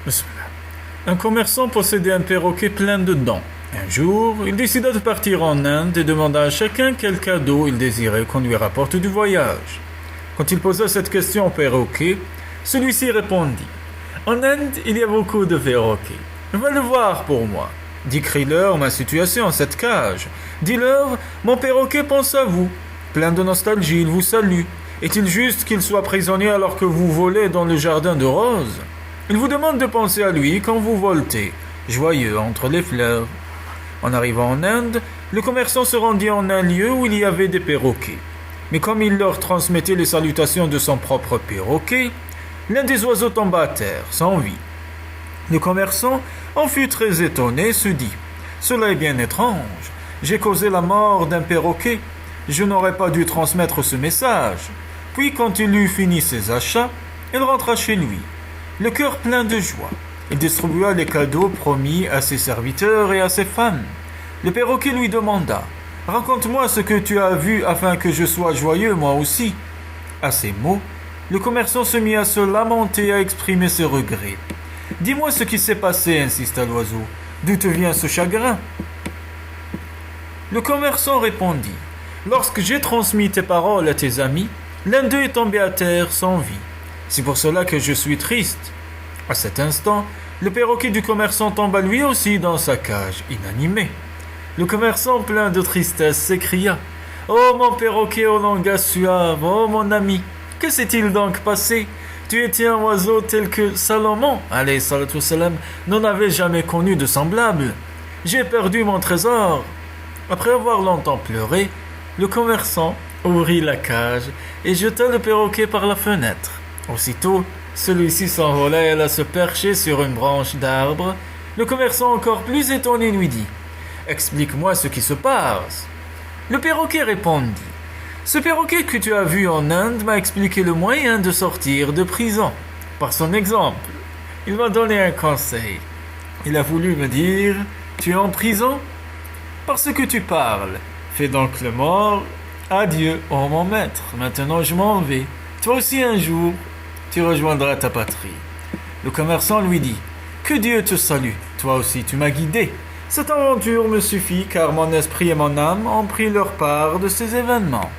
Bismillah. Un commerçant possédait un perroquet plein de dents. Un jour, il décida de partir en Inde et demanda à chacun quel cadeau il désirait qu'on lui rapporte du voyage. Quand il posa cette question au perroquet, celui-ci répondit « En Inde, il y a beaucoup de perroquets. Va le voir pour moi. Décris-leur ma situation en cette cage. Dis-leur, mon perroquet pense à vous. Plein de nostalgie, il vous salue. Est-il juste qu'il soit prisonnier alors que vous volez dans le jardin de roses? Il vous demande de penser à lui quand vous voltez, joyeux entre les fleurs. » En arrivant en Inde, le commerçant se rendit en un lieu où il y avait des perroquets. Mais comme il leur transmettait les salutations de son propre perroquet, l'un des oiseaux tomba à terre, sans vie. Le commerçant en fut très étonné et se dit « Cela est bien étrange. J'ai causé la mort d'un perroquet. Je n'aurais pas dû transmettre ce message. » Puis quand il eut fini ses achats, il rentra chez lui, le cœur plein de joie. Il distribua les cadeaux promis à ses serviteurs et à ses femmes. Le perroquet lui demanda « Raconte-moi ce que tu as vu afin que je sois joyeux moi aussi. » À ces mots, le commerçant se mit à se lamenter et à exprimer ses regrets. « Dis-moi ce qui s'est passé, insista l'oiseau. D'où te vient ce chagrin ?» Le commerçant répondit « Lorsque j'ai transmis tes paroles à tes amis, l'un d'eux est tombé à terre sans vie. C'est pour cela que je suis triste. » À cet instant, le perroquet du commerçant tomba lui aussi dans sa cage, inanimé. Le commerçant, plein de tristesse, s'écria « Oh mon perroquet au langage suave, oh mon ami, que s'est-il donc passé? Tu étais un oiseau tel que Salomon, alayhi salatu wassalam, n'en avait jamais connu de semblable. J'ai perdu mon trésor. » Après avoir longtemps pleuré, le commerçant ouvrit la cage et jeta le perroquet par la fenêtre. Aussitôt, celui-ci s'envola et alla se percher sur une branche d'arbre. Le commerçant, encore plus étonné, lui dit « Explique-moi ce qui se passe. » Le perroquet répondit « Ce perroquet que tu as vu en Inde m'a expliqué le moyen de sortir de prison. Par son exemple, il m'a donné un conseil. Il a voulu me dire « Tu es en prison? Parce que tu parles. Fais donc le mort. Adieu, oh mon maître. Maintenant je m'en vais. Toi aussi un jour, tu rejoindras ta patrie. » Le commerçant lui dit « Que Dieu te salue, toi aussi tu m'as guidé. Cette aventure me suffit car mon esprit et mon âme ont pris leur part de ces événements. »